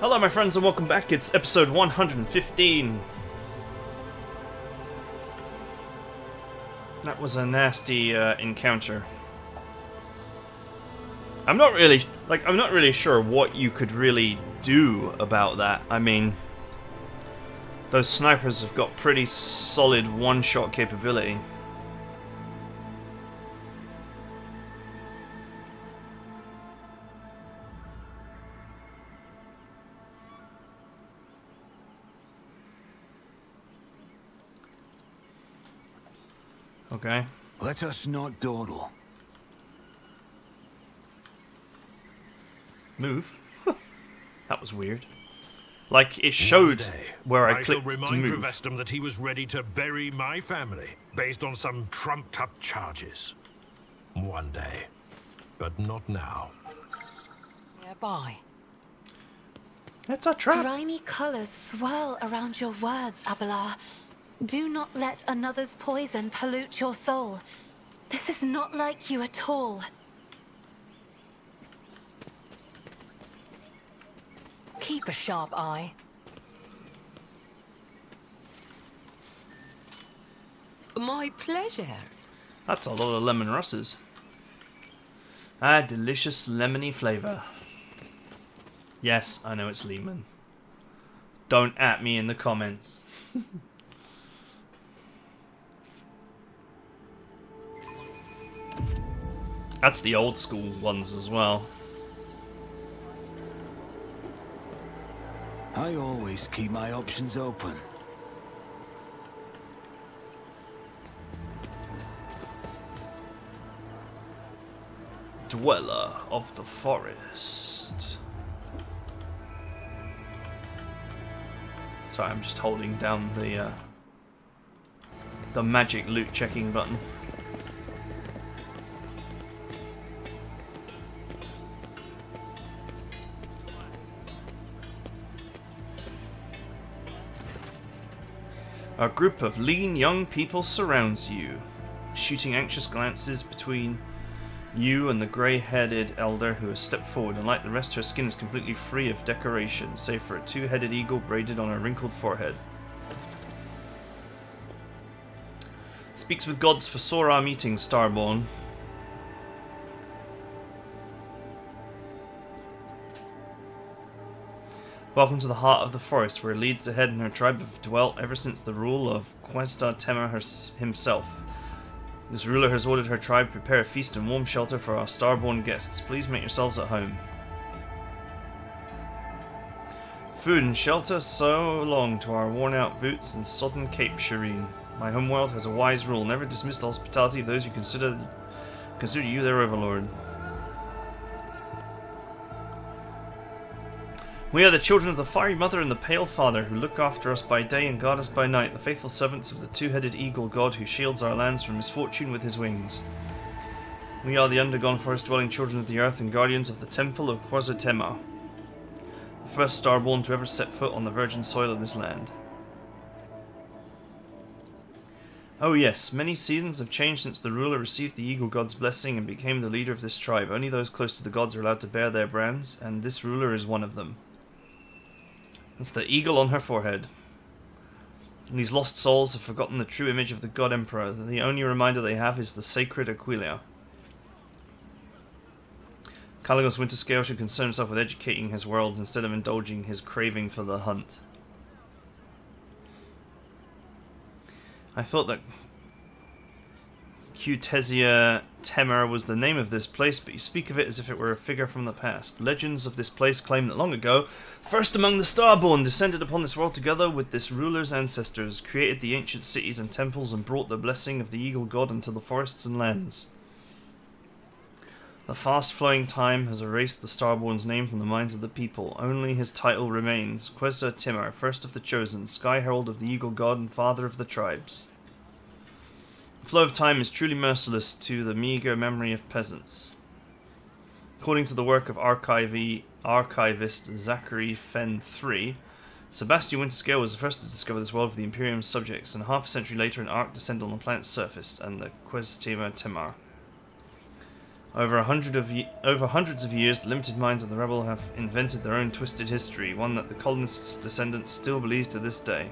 Hello my friends and welcome back, it's episode 115. That was a nasty encounter. I'm not really sure what you could really do about that. I mean, those snipers have got pretty solid one-shot capability. Okay. Let us not dawdle. Move? That was weird. Like, it showed where I clicked to move. I shall remind Trevestum that he was ready to bury my family, based on some trumped-up charges. One day. But not now. Nearby. It's a trap. Grimy colours swirl around your words, Abelard. Do not let another's poison pollute your soul. This is not like you at all. Keep a sharp eye. My pleasure. That's a lot of lemon russes. Ah, delicious lemony flavour. Yes, I know it's lemon. Don't at me in the comments. That's the old school ones as well. I always keep my options open. Dweller of the forest. Sorry, I'm just holding down the magic loot checking button. A group of lean young people surrounds you, shooting anxious glances between you and the grey-headed elder who has stepped forward. Unlike the rest, her skin is completely free of decoration, save for a two-headed eagle braided on her wrinkled forehead. Speaks with gods for Sora meeting, Starborn. Welcome to the heart of the forest, where leads ahead and her tribe have dwelt ever since the rule of Questa Tema himself. This ruler has ordered her tribe to prepare a feast and warm shelter for our starborn guests. Please make yourselves at home. Food and shelter so long to our worn-out boots and sodden cape, Shireen. My homeworld has a wise rule: never dismiss the hospitality of those who consider you their overlord. We are the children of the Fiery Mother and the Pale Father, who look after us by day and guard us by night, the faithful servants of the two-headed eagle god who shields our lands from misfortune with his wings. We are the undergone forest-dwelling children of the earth and guardians of the temple of Quasatema, the first starborn to ever set foot on the virgin soil of this land. Oh yes, many seasons have changed since the ruler received the eagle god's blessing and became the leader of this tribe. Only those close to the gods are allowed to bear their brands, and this ruler is one of them. It's the eagle on her forehead. And these lost souls have forgotten the true image of the God Emperor. The only reminder they have is the sacred Aquilia. Caligos Winterscale should concern himself with educating his worlds instead of indulging his craving for the hunt. I thought that Qutesia Temer was the name of this place, but you speak of it as if it were a figure from the past. Legends of this place claim that long ago, first among the Starborn descended upon this world together with this ruler's ancestors, created the ancient cities and temples, and brought the blessing of the eagle god into the forests and lands. The fast-flowing time has erased the Starborn's name from the minds of the people. Only his title remains: Questa Timur, first of the chosen, Sky Herald of the eagle god and father of the tribes. The flow of time is truly merciless to the meagre memory of peasants. According to the work of archivist Zachary Fenn III, Sebastian Winterscale was the first to discover this world for the Imperium's subjects, and half a century later an arc descended on the planet's surface, and the Questema Temar. Over hundreds of years, the limited minds of the rebel have invented their own twisted history, one that the colonists' descendants still believe to this day.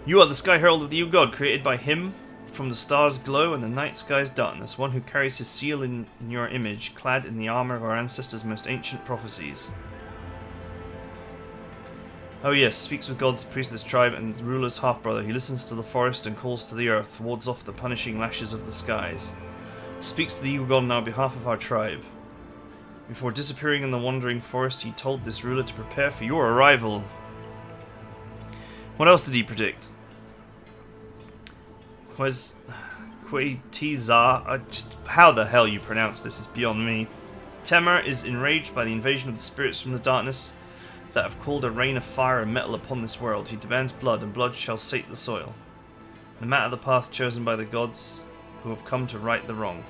You are the Sky Herald of the New God, created by him from the stars' glow and the night sky's darkness, one who carries his seal in your image, clad in the armor of our ancestors' most ancient prophecies. Oh yes, speaks with God's priestless tribe and the ruler's half-brother. He listens to the forest and calls to the earth, wards off the punishing lashes of the skies. Speaks to the eagle god on behalf of our tribe. Before disappearing in the wandering forest, he told this ruler to prepare for your arrival. What else did he predict? How the hell you pronounce this is beyond me. Temur is enraged by the invasion of the spirits from the darkness that have called a rain of fire and metal upon this world. He demands blood, and blood shall sate the soil, no matter the path chosen by the gods who have come to right the wrong.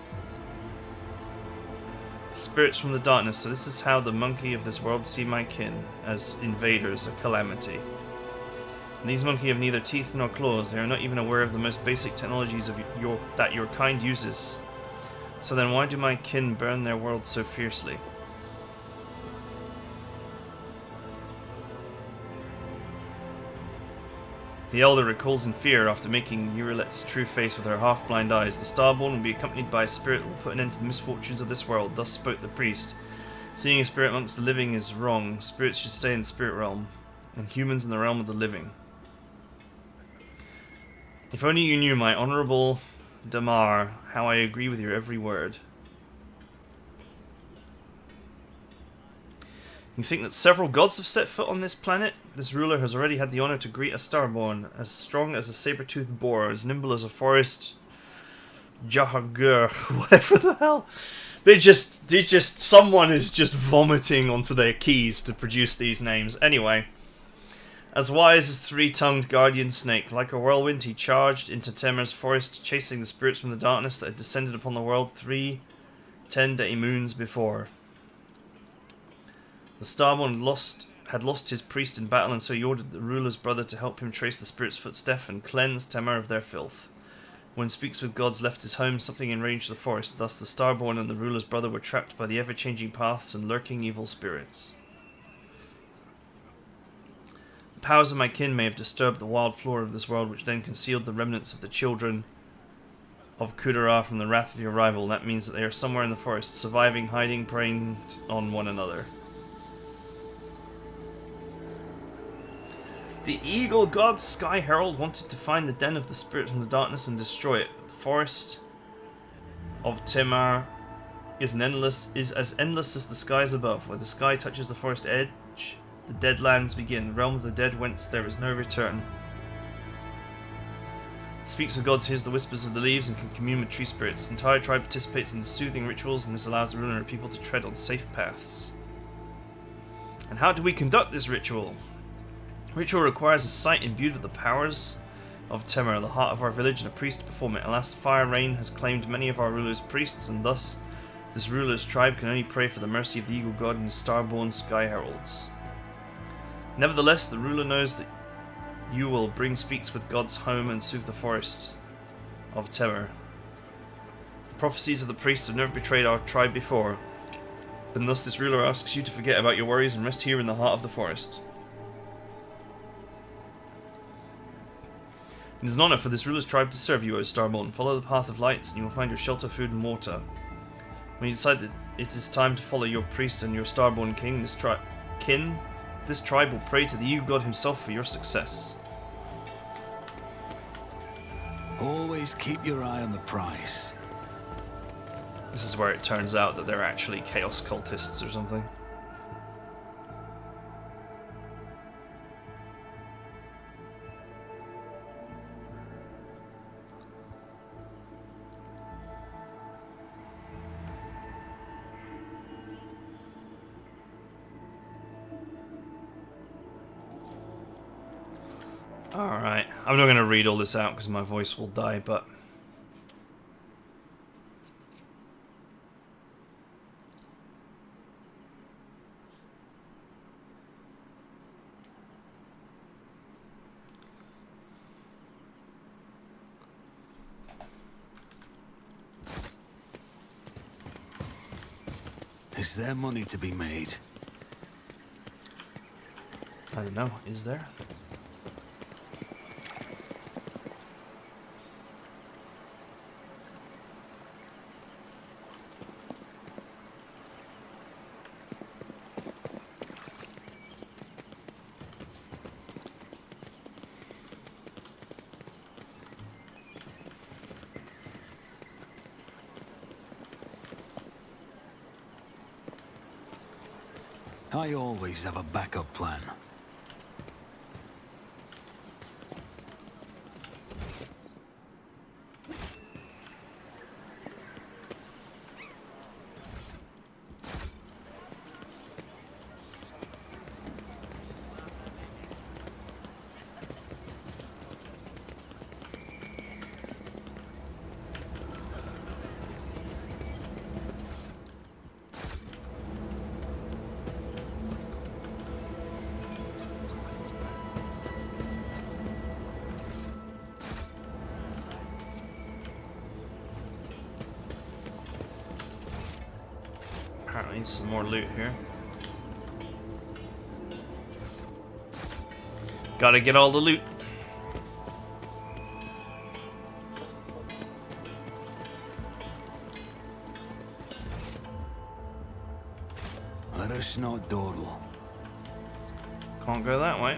Spirits from the darkness. So this is how the monkey of this world see my kin, as invaders, a calamity. And these monkey have neither teeth nor claws. They are not even aware of the most basic technologies of that your kind uses. So then why do my kin burn their world so fiercely? The elder recalls in fear after making Urilet's true face with her half-blind eyes. The Starborn will be accompanied by a spirit that will put an end to the misfortunes of this world. Thus spoke the priest. Seeing a spirit amongst the living is wrong. Spirits should stay in the spirit realm, and humans in the realm of the living. If only you knew, my honourable Damar, how I agree with your every word. You think that several gods have set foot on this planet? This ruler has already had the honour to greet a Starborn, as strong as a saber-toothed boar, as nimble as a forest Jahagur, whatever the hell. Someone is just vomiting onto their keys to produce these names. Anyway, as wise as three-tongued guardian snake, like a whirlwind he charged into Temur's forest, chasing the spirits from the darkness that had descended upon the world 3 10 moons before. The Starborn had lost his priest in battle, and so he ordered the ruler's brother to help him trace the spirit's footsteps and cleanse Temur of their filth. When Speaks with Gods left his home, something enraged the forest. Thus the Starborn and the ruler's brother were trapped by the ever-changing paths and lurking evil spirits. The powers of my kin may have disturbed the wild flora of this world, which then concealed the remnants of the children of Kudara from the wrath of your rival. That means that they are somewhere in the forest, surviving, hiding, preying on one another. The Eagle God Sky Herald wanted to find the den of the spirits from the darkness and destroy it. The forest of Temur is as endless as the skies above. Where the sky touches the forest edge, the deadlands begin, the realm of the dead whence there is no return. Speaks with gods, hears the whispers of the leaves, and can commune with tree spirits. The entire tribe participates in the soothing rituals, and this allows the ruler and people to tread on safe paths. And how do we conduct this ritual? Ritual requires a site imbued with the powers of Temur, the heart of our village, and a priest to perform it. Alas, fire rain has claimed many of our ruler's priests, and thus this ruler's tribe can only pray for the mercy of the Eagle God and his Starborn Sky Heralds. Nevertheless, the ruler knows that you will bring Speaks with Gods home and soothe the forest of Temur. The prophecies of the priests have never betrayed our tribe before, and thus this ruler asks you to forget about your worries and rest here in the heart of the forest. It is an honor for this ruler's tribe to serve you, O Starborn. Follow the path of lights, and you will find your shelter, food, and water. When you decide that it is time to follow your priest and your Starborn king, this tribe will pray to the Eagle God himself for your success. Always keep your eye on the price. This is where it turns out that they're actually chaos cultists or something. Alright, I'm not going to read all this out because my voice will die, but... Is there money to be made? I don't know, is there? I always have a backup plan. Apparently some more loot here. Gotta get all the loot. Let us not dawdle. Can't go that way.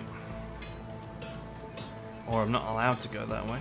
Or I'm not allowed to go that way.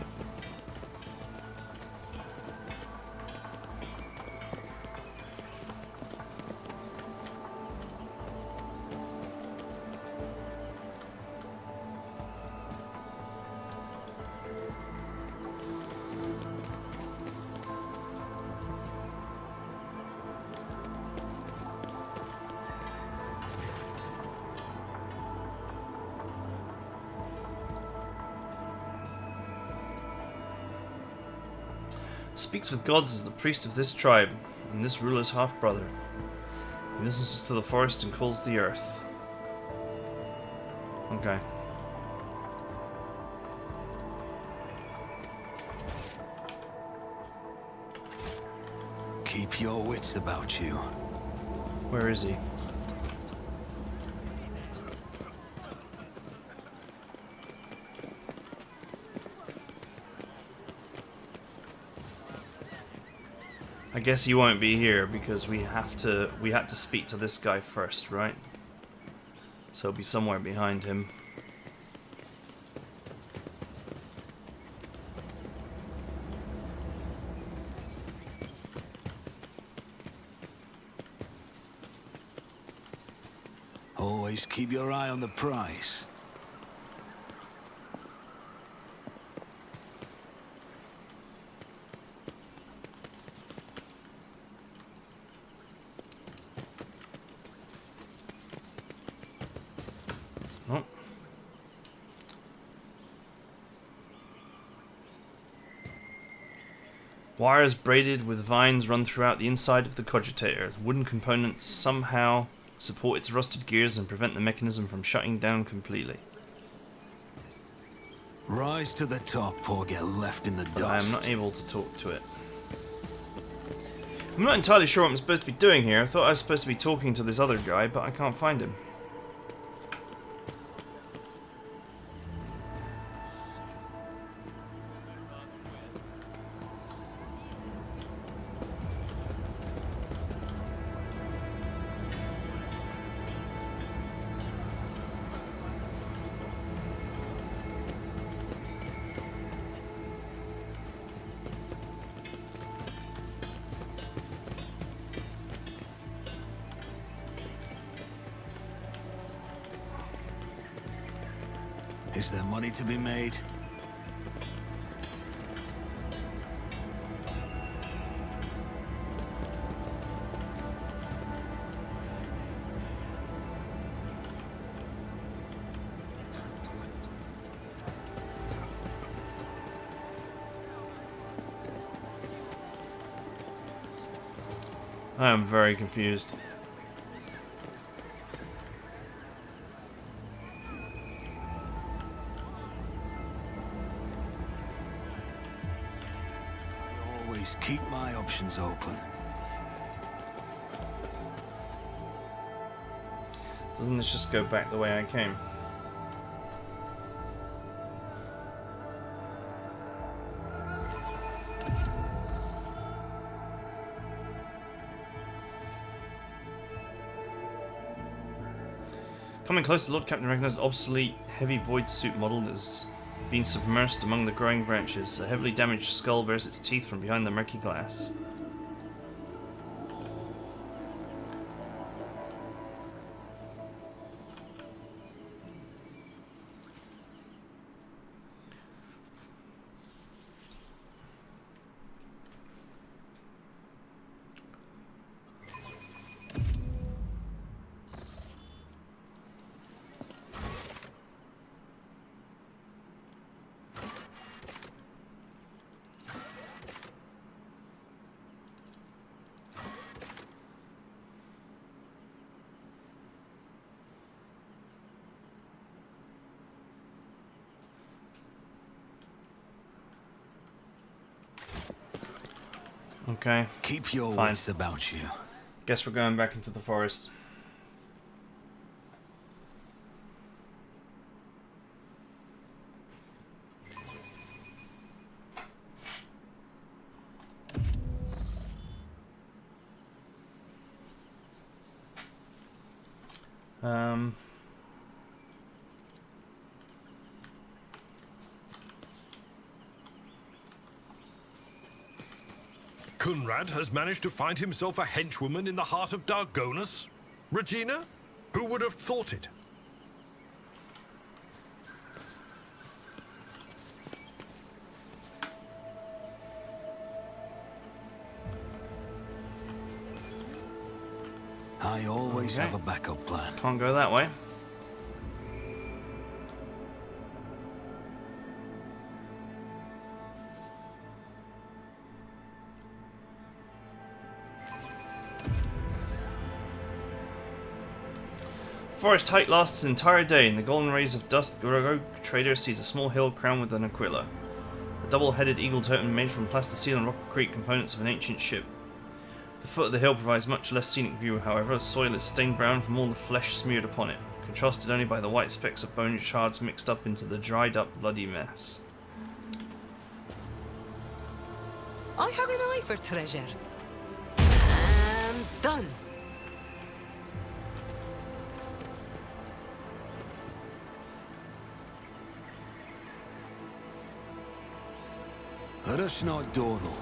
Speaks with gods as the priest of this tribe, and this ruler's half-brother. He listens to the forest and calls the earth. Okay. Keep your wits about you. Where is he? I guess he won't be here because we have to speak to this guy first, right? So he'll be somewhere behind him. Always keep your eye on the prize. Oh. Wires braided with vines run throughout the inside of the cogitator. The wooden components somehow support its rusted gears and prevent the mechanism from shutting down completely. Rise to the top or get left in the dust. I am not able to talk to it. I'm not entirely sure what I'm supposed to be doing here. I thought I was supposed to be talking to this other guy, but I can't find him. Is there money to be made? I am very confused. Always keep my options open. Doesn't this just go back the way I came? Coming close, the Lord Captain recognized an obsolete, heavy void suit model that has been submersed among the growing branches. A heavily damaged skull bears its teeth from behind the murky glass. Okay. Keep your Fine. wits about you. Guess we're going back into the forest. Kunrad has managed to find himself a henchwoman in the heart of Dargonus? Regina? Who would have thought it? I always Okay. have a backup plan. Can't go that way. Forest height lasts an entire day. In the golden rays of dust, the rogue trader sees a small hill crowned with an aquila. A double-headed eagle totem made from plasticine and rock-crete components of an ancient ship. The foot of the hill provides much less scenic view, however. The soil is stained brown from all the flesh smeared upon it, contrasted only by the white specks of bone shards mixed up into the dried-up, bloody mess. I have an eye for treasure. And done. Rush not dawdle.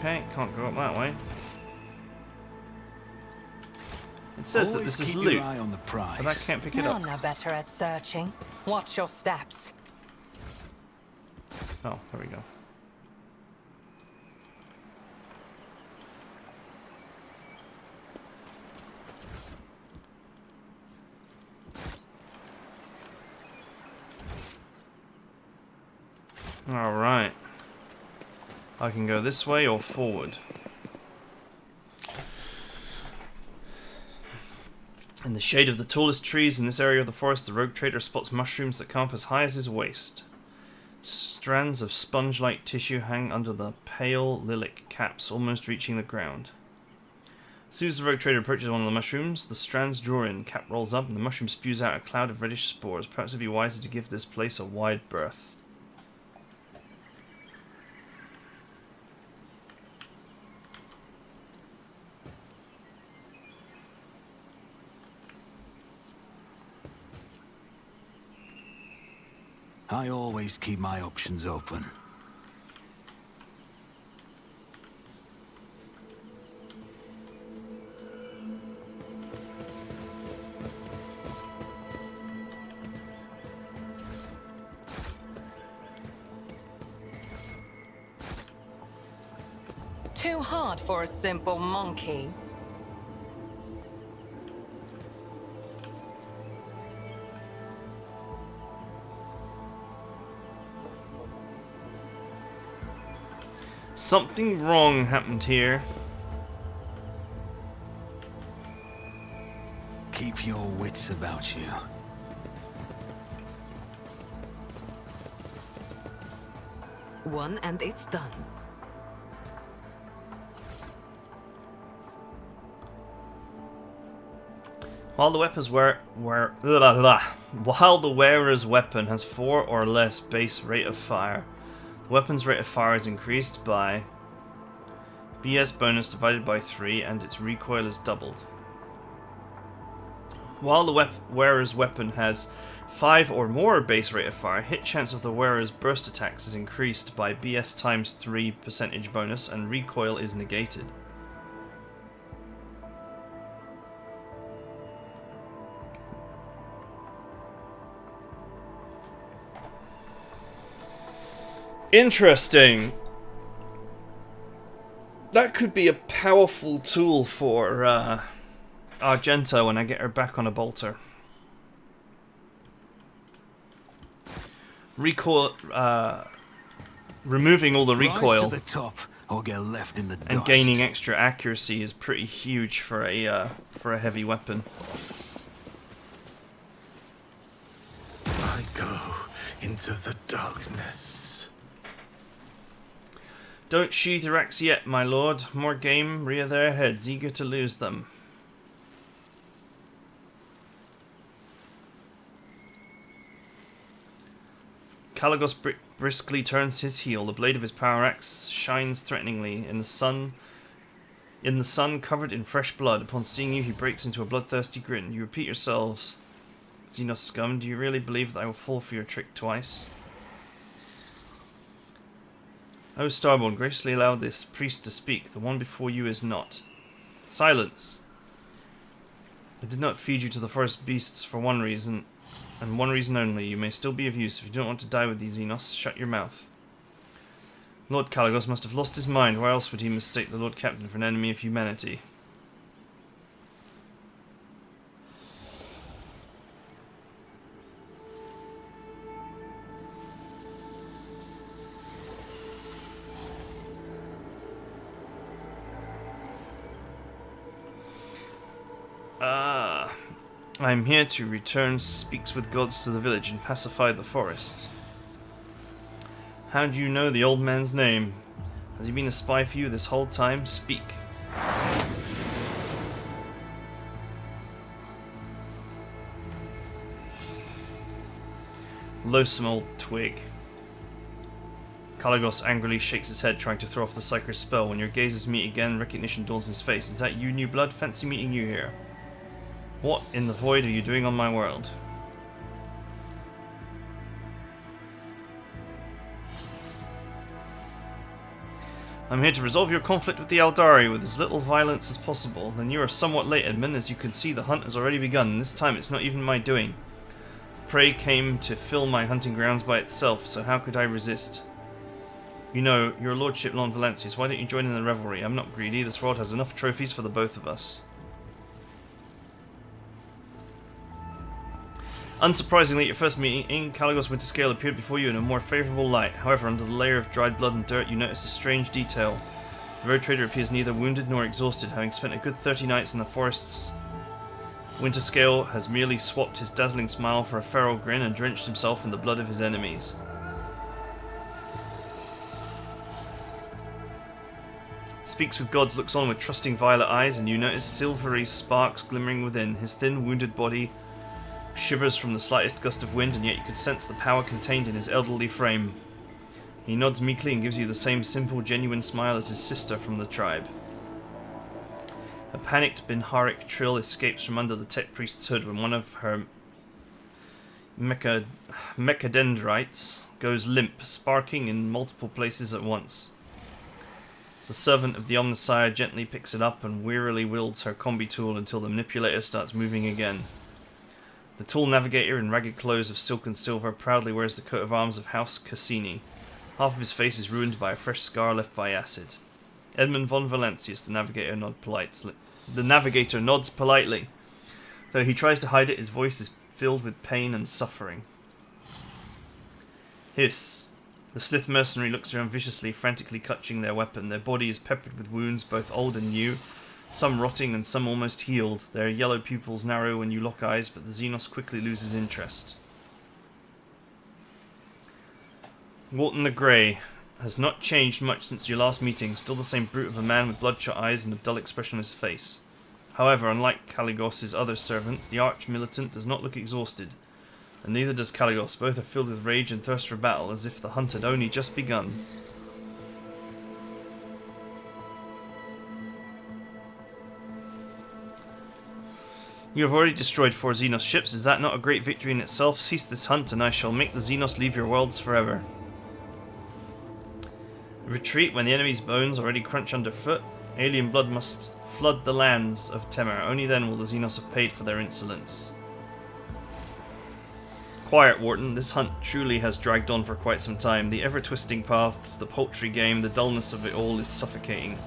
Okay, can't go up that way. It says that Always this is keep loot, your eye on the prize. but I can't pick it You're up. no better at searching. Watch your steps. Oh, there we go. Alright. I can go this way or forward. In the shade of the tallest trees in this area of the forest, the rogue trader spots mushrooms that come up as high as his waist. Strands of sponge-like tissue hang under the pale lilac caps, almost reaching the ground. As soon as the rogue trader approaches one of the mushrooms, the strands draw in, cap rolls up, and the mushroom spews out a cloud of reddish spores. Perhaps it'd be wiser to give this place a wide berth. I always keep my options open. Too hard for a simple monkey. Something wrong happened here. Keep your wits about you. One and it's done. While the wearer's weapon has 4 or less base rate of fire, the weapon's rate of fire is increased by BS bonus divided by 3, and its recoil is doubled. While the wearer's weapon has 5 or more base rate of fire, hit chance of the wearer's burst attacks is increased by BS times 3 percentage bonus, and recoil is negated. Interesting. That could be a powerful tool for Argenta when I get her back on a bolter. Recoil, removing all the Rise recoil to the top, or get left in the and dust. gaining extra accuracy is pretty huge for a heavy weapon. I go into the darkness. Don't sheathe your axe yet, my lord. More game, rear their heads, eager to lose them. Kalagos briskly turns his heel. The blade of his power axe shines threateningly in the sun. Covered in fresh blood. Upon seeing you, he breaks into a bloodthirsty grin. You repeat yourselves, Xenos scum, do you really believe that I will fall for your trick twice? O Starborn, graciously allow this priest to speak. The one before you is not. Silence! I did not feed you to the forest beasts for one reason, and one reason only. You may still be of use. If you don't want to die with these Xenos, shut your mouth. Lord Kalagos must have lost his mind. Why else would he mistake the Lord Captain for an enemy of humanity? I am here to return speaks with gods to the village and pacify the forest. How do you know the old man's name? Has he been a spy for you this whole time? Speak. Loathsome old twig. Kalagos angrily shakes his head, trying to throw off the Psyker's spell. When your gazes meet again, recognition dawns in his face. Is that you, New Blood? Fancy meeting you here. What in the void are you doing on my world? I'm here to resolve your conflict with the Eldari with as little violence as possible. Then you are somewhat late, Edmund. As you can see, the hunt has already begun, and this time it's not even my doing. Prey came to fill my hunting grounds by itself, so how could I resist? You know, your lordship, Lord Valancius, why don't you join in the revelry? I'm not greedy. This world has enough trophies for the both of us. Unsurprisingly, at your first meeting, Kalagos Winterscale appeared before you in a more favourable light. However, under the layer of dried blood and dirt, you notice a strange detail. The road trader appears neither wounded nor exhausted, having spent a good 30 nights in the forests. Winterscale has merely swapped his dazzling smile for a feral grin and drenched himself in the blood of his enemies. Speaks with gods, looks on with trusting violet eyes, and you notice silvery sparks glimmering within. His thin, wounded body shivers from the slightest gust of wind, and yet you can sense the power contained in his elderly frame. He nods meekly and gives you the same simple, genuine smile as his sister from the tribe. A panicked Binharic trill escapes from under the Tet priest's hood when one of her mechadendrites goes limp, sparking in multiple places at once. The servant of the Omnissiah gently picks it up and wearily wields her combi tool until the manipulator starts moving again. The tall navigator in ragged clothes of silk and silver proudly wears the coat of arms of House Cassini. Half of his face is ruined by a fresh scar left by acid. Edmund von Valancius, the navigator nods politely. Though he tries to hide it, his voice is filled with pain and suffering. Hiss. The Sith mercenary looks around viciously, frantically clutching their weapon. Their body is peppered with wounds, both old and new, some rotting and some almost healed. Their yellow pupils narrow when you lock eyes, but the Xenos quickly loses interest. Walton the Grey has not changed much since your last meeting, still the same brute of a man with bloodshot eyes and a dull expression on his face. However, unlike Caligos' other servants, the arch-militant does not look exhausted, and neither does Caligos. Both are filled with rage and thirst for battle, as if the hunt had only just begun. You have already destroyed 4 Xenos ships. Is that not a great victory in itself? Cease this hunt, and I shall make the Xenos leave your worlds forever. Retreat when the enemy's bones already crunch underfoot. Alien blood must flood the lands of Temur. Only then will the Xenos have paid for their insolence. Quiet, Wharton. This hunt truly has dragged on for quite some time. The ever-twisting paths, the paltry game, the dullness of it all is suffocating.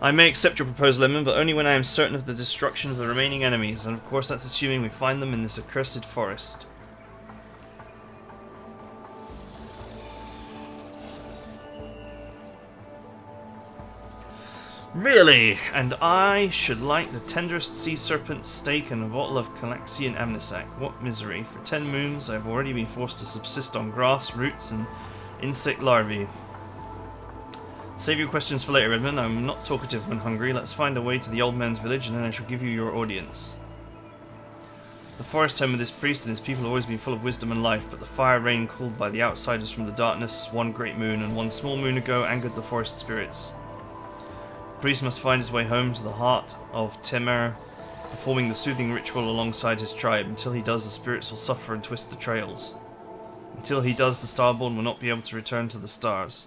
I may accept your proposal, Edmund, but only when I am certain of the destruction of the remaining enemies, and of course that's assuming we find them in this accursed forest. Really? And I should like the tenderest sea serpent steak and a bottle of Calaxian amnisac. What misery. For 10 moons I have already been forced to subsist on grass, roots, and insect larvae. Save your questions for later, Edmund. I'm not talkative when hungry. Let's find a way to the old man's village, and then I shall give you your audience. The forest home of this priest and his people have always been full of wisdom and life, but the fire rain called by the outsiders from the darkness, one great moon and one small moon ago, angered the forest spirits. The priest must find his way home to the heart of Temur, performing the soothing ritual alongside his tribe. Until he does, the spirits will suffer and twist the trails. Until he does, the Starborn will not be able to return to the stars.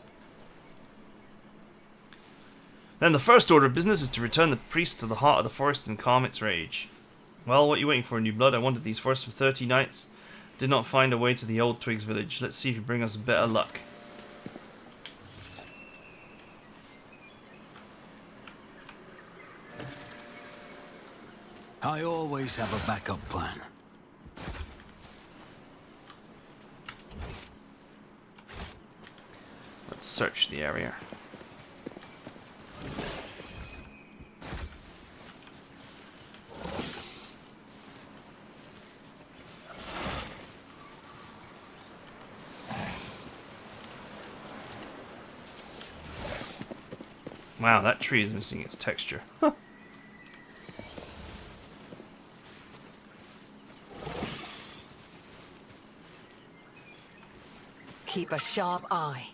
Then the first order of business is to return the priest to the heart of the forest and calm its rage. Well, what are you waiting for, new blood? I wandered these forests for 30 nights. Did not find a way to the old Twigs village. Let's see if you bring us better luck. I always have a backup plan. Let's search the area. Wow, that tree is missing its texture. Huh. Keep a sharp eye.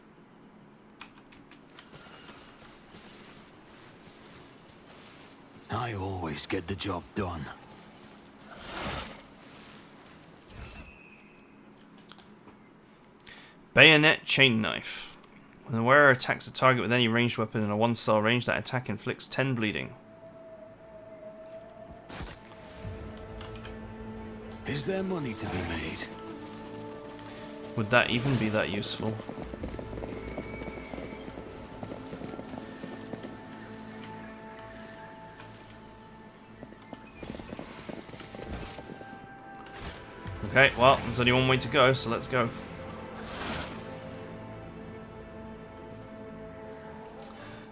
I always get the job done. Bayonet chain knife. When the wearer attacks a target with any ranged weapon in a 1-cell range, that attack inflicts 10 bleeding. Is there money to be made? Would that even be that useful? Okay, well, there's only one way to go, so let's go.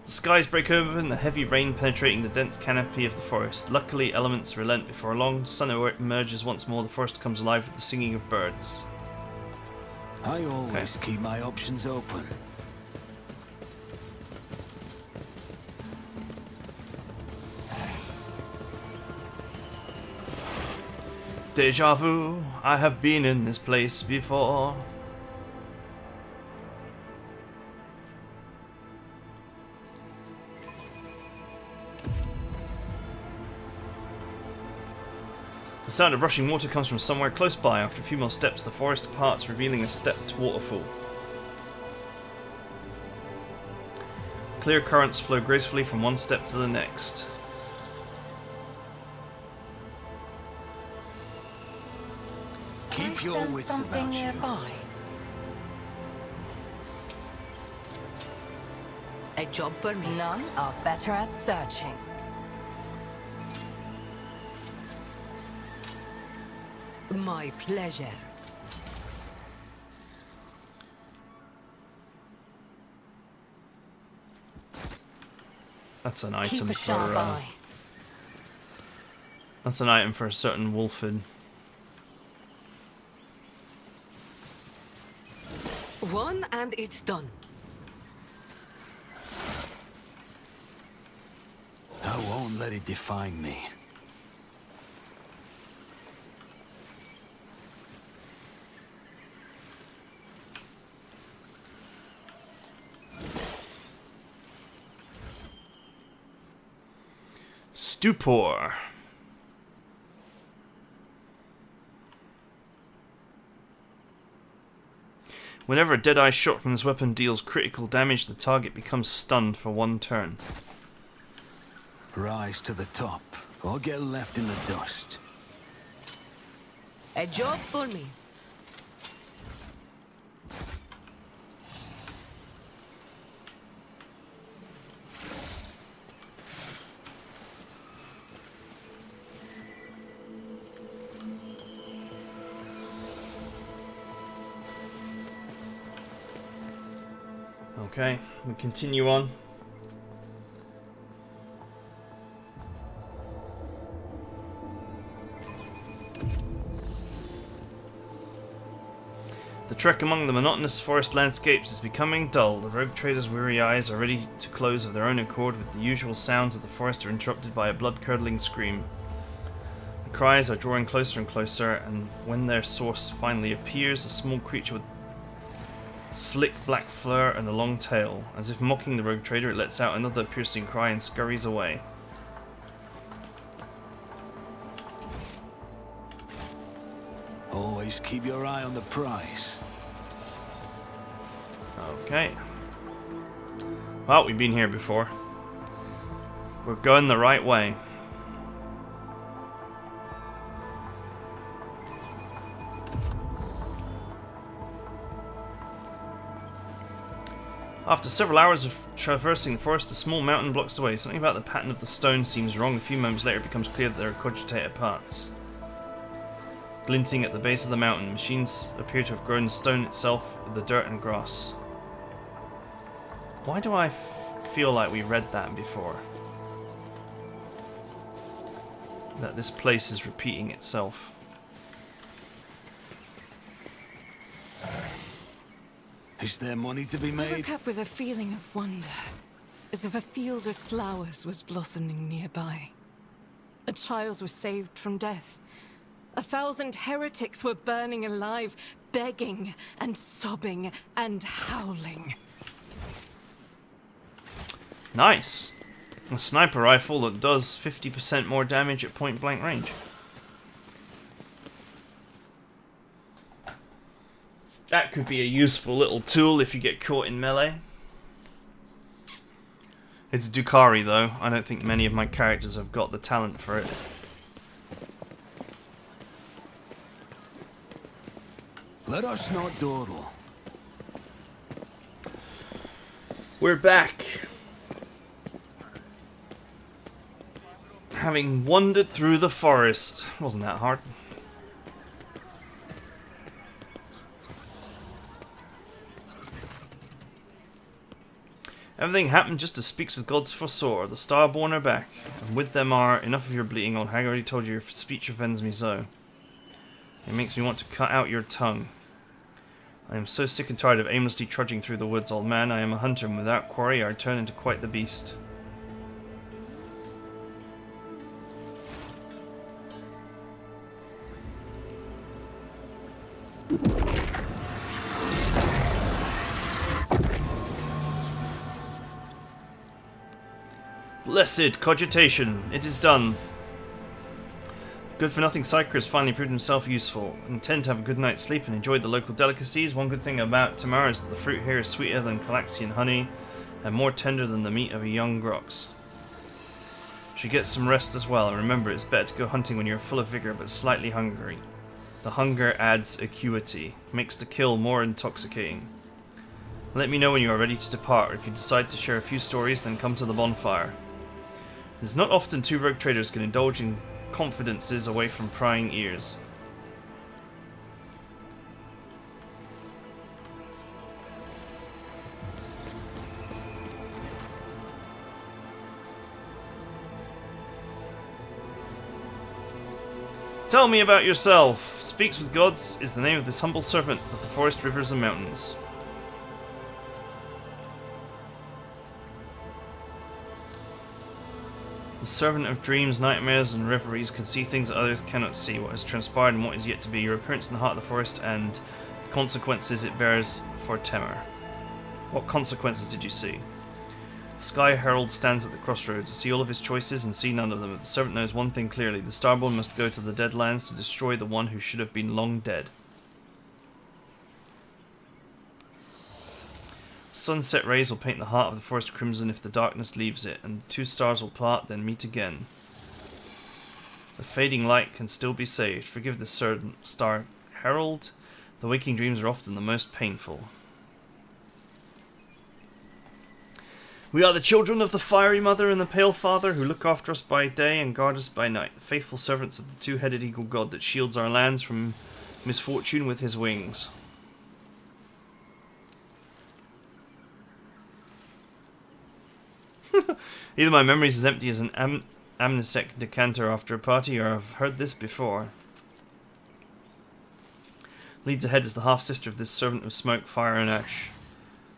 The skies break open, the heavy rain penetrating the dense canopy of the forest. Luckily, elements relent. Before long, the sun emerges once more. The forest comes alive with the singing of birds. I always keep my options open. Deja vu, I have been in this place before. The sound of rushing water comes from somewhere close by. After a few more steps, the forest parts, revealing a stepped waterfall. Clear currents flow gracefully from one step to the next. Keep your wits something about you. nearby. A job for me. None are better at searching. My pleasure. That's an Keep item a sharp for. eye. That's an item for a certain wolfid. One and it's done. I won't let it define me. Stupor. Whenever a dead-eye shot from this weapon deals critical damage, the target becomes stunned for 1 turn. Rise to the top, or get left in the dust. A job for me. Okay, we continue on. The trek among the monotonous forest landscapes is becoming dull. The rogue trader's weary eyes are ready to close of their own accord, with the usual sounds of the forest are interrupted by a blood-curdling scream. The cries are drawing closer and closer, and when their source finally appears, a small creature with slick black fur and a long tail. As if mocking the rogue trader, it lets out another piercing cry and scurries away. Always keep your eye on the prize. Okay. Well, we've been here before. We're going the right way. After several hours of traversing the forest, a small mountain blocks the way. Something about the pattern of the stone seems wrong. A few moments later, it becomes clear that there are cogitated parts. Glinting at the base of the mountain, machines appear to have grown the stone itself with the dirt and grass. Why do I feel like we read that before? That this place is repeating itself. Is there money to be I made? woke up with a feeling of wonder, as if a field of flowers was blossoming nearby. A child was saved from death. 1,000 heretics were burning alive, begging and sobbing and howling. Nice! A sniper rifle that does 50% more damage at point blank range. That could be a useful little tool if you get caught in melee. It's Dukari though. I don't think many of my characters have got the talent for it. Let us not dawdle. We're back. Having wandered through the forest. Wasn't that hard. Everything happened just as speaks with gods foresaw. The Starborn are back, and with them are enough of your bleating. Old hag, I already told you your speech offends me so. It makes me want to cut out your tongue. I am so sick and tired of aimlessly trudging through the woods, old man. I am a hunter, and without quarry I turn into quite the beast. Blessed cogitation, it is done. The good-for-nothing psyker has finally proved himself useful. I intend to have a good night's sleep and enjoy the local delicacies. One good thing about Tamar is that the fruit here is sweeter than Calaxian honey and more tender than the meat of a young grox. She gets some rest as well, and remember, it's better to go hunting when you're full of vigor but slightly hungry. The hunger adds acuity, makes the kill more intoxicating. Let me know when you are ready to depart. If you decide to share a few stories, then come to the bonfire. It is not often two rogue traders can indulge in confidences away from prying ears. Tell me about yourself. Speaks with gods is the name of this humble servant of the forest, rivers, and mountains. The servant of dreams, nightmares, and reveries can see things that others cannot see, what has transpired and what is yet to be, your appearance in the heart of the forest, and the consequences it bears for Temur. What consequences did you see? The Sky Herald stands at the crossroads. I see all of his choices and see none of them, but the servant knows one thing clearly. The Starborn must go to the Deadlands to destroy the one who should have been long dead. Sunset rays will paint the heart of the forest crimson if the darkness leaves it, and the two stars will part, then meet again. The fading light can still be saved. Forgive the Star Herald. The waking dreams are often the most painful. We are the children of the Fiery Mother and the Pale Father, who look after us by day and guard us by night, the faithful servants of the two-headed eagle god that shields our lands from misfortune with his wings. Either my memory is as empty as an amnesec decanter after a party, or I've heard this before. Leads ahead is the half-sister of this servant of smoke, fire, and ash.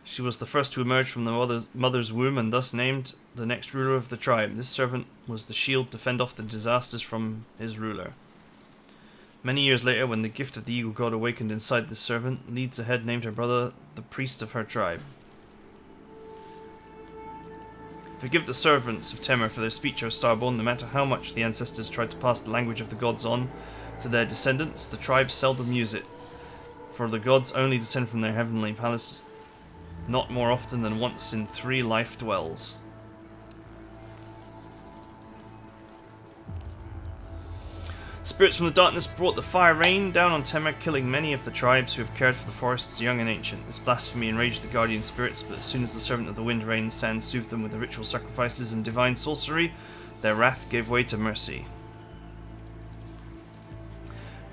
She was the first to emerge from the mother's womb and thus named the next ruler of the tribe. This servant was the shield to fend off the disasters from his ruler. Many years later, when the gift of the eagle god awakened inside this servant, Leads Ahead named her brother the priest of her tribe. Forgive the servants of Temur for their speech, O Starborn. No matter how much the ancestors tried to pass the language of the gods on to their descendants, the tribes seldom use it, for the gods only descend from their heavenly palace. Not more often than once in 3 life dwells. Spirits from the darkness brought the fire rain down on Temur, killing many of the tribes who have cared for the forests young and ancient. This blasphemy enraged the guardian spirits, but as soon as the servant of the wind, rain, and sand soothed them with the ritual sacrifices and divine sorcery, their wrath gave way to mercy.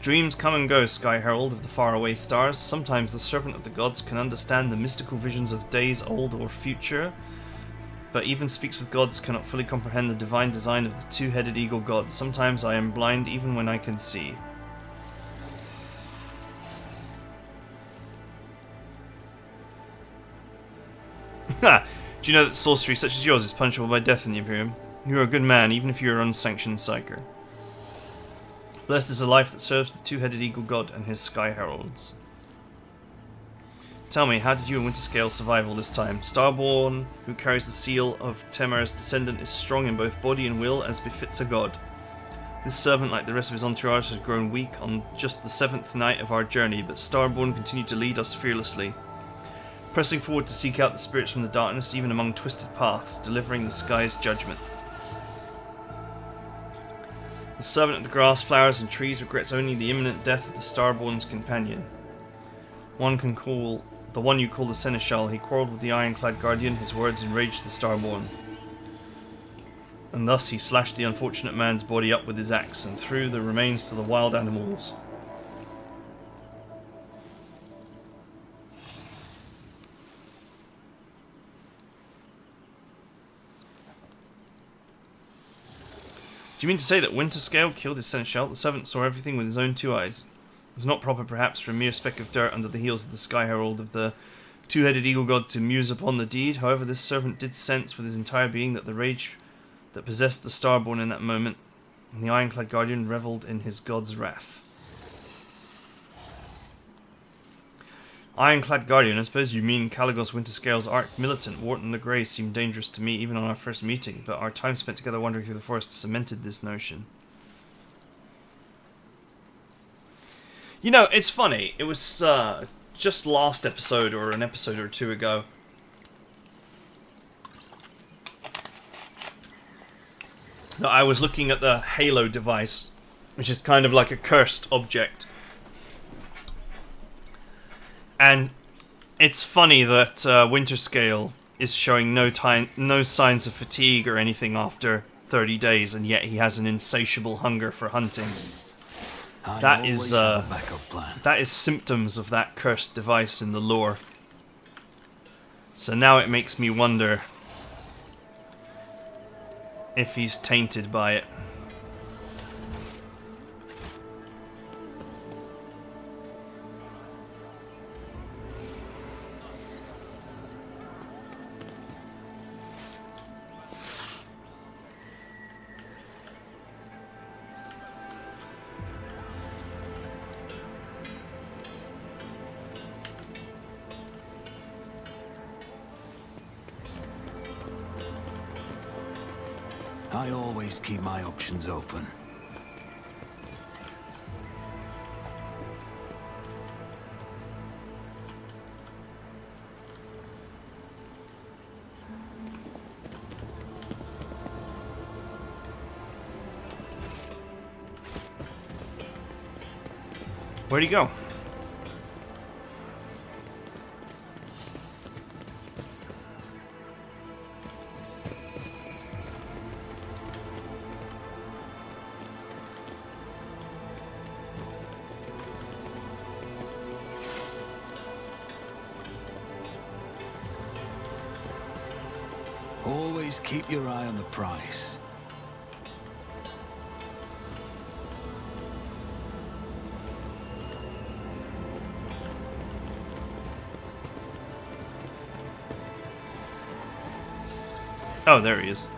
Dreams come and go, Sky Herald of the faraway stars. Sometimes the servant of the gods can understand the mystical visions of days old or future, but even speaks with gods cannot fully comprehend the divine design of the two-headed eagle god. Sometimes I am blind even when I can see. Ha! Do you know that sorcery such as yours is punishable by death in the Imperium? You are a good man, even if you are an unsanctioned psyker. Blessed is a life that serves the two-headed eagle god and his sky heralds. Tell me, how did you and Winterscale survive all this time? Starborn, who carries the seal of Temur's descendant, is strong in both body and will, as befits a god. This servant, like the rest of his entourage, has grown weak on just the 7th night of our journey, but Starborn continued to lead us fearlessly, pressing forward to seek out the spirits from the darkness, even among twisted paths, delivering the sky's judgment. The servant of the grass, flowers, and trees regrets only the imminent death of the Starborn's companion. The one you call the Seneschal. He quarrelled with the ironclad guardian. His words enraged the Starborn, and thus he slashed the unfortunate man's body up with his axe and threw the remains to the wild animals. Do you mean to say that Winterscale killed his Seneschal? The servant saw everything with his own 2 eyes. It was not proper, perhaps, for a mere speck of dirt under the heels of the Sky Herald of the two-headed eagle god to muse upon the deed. However, this servant did sense with his entire being that the rage that possessed the Starborn in that moment, and the ironclad guardian revelled in his god's wrath. Ironclad guardian, I suppose you mean Caligos Winterscale's arch-militant. Wharton the Grey seemed dangerous to me even on our first meeting, but our time spent together wandering through the forest cemented this notion. You know, it's funny. It was just last episode, or an episode or 2 ago, that I was looking at the Halo device, which is kind of like a cursed object. And it's funny that Winterscale is showing no signs of fatigue or anything after 30 days, and yet he has an insatiable hunger for hunting. That is symptoms of that cursed device in the lore. So now it makes me wonder if he's tainted by it. I always keep my options open. Where'd he go? Always keep your eye on the price. Oh, there he is.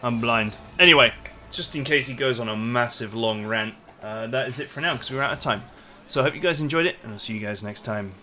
I'm blind. Anyway, just in case he goes on a massive long rant, that is it for now because we're out of time. So I hope you guys enjoyed it, and I'll see you guys next time.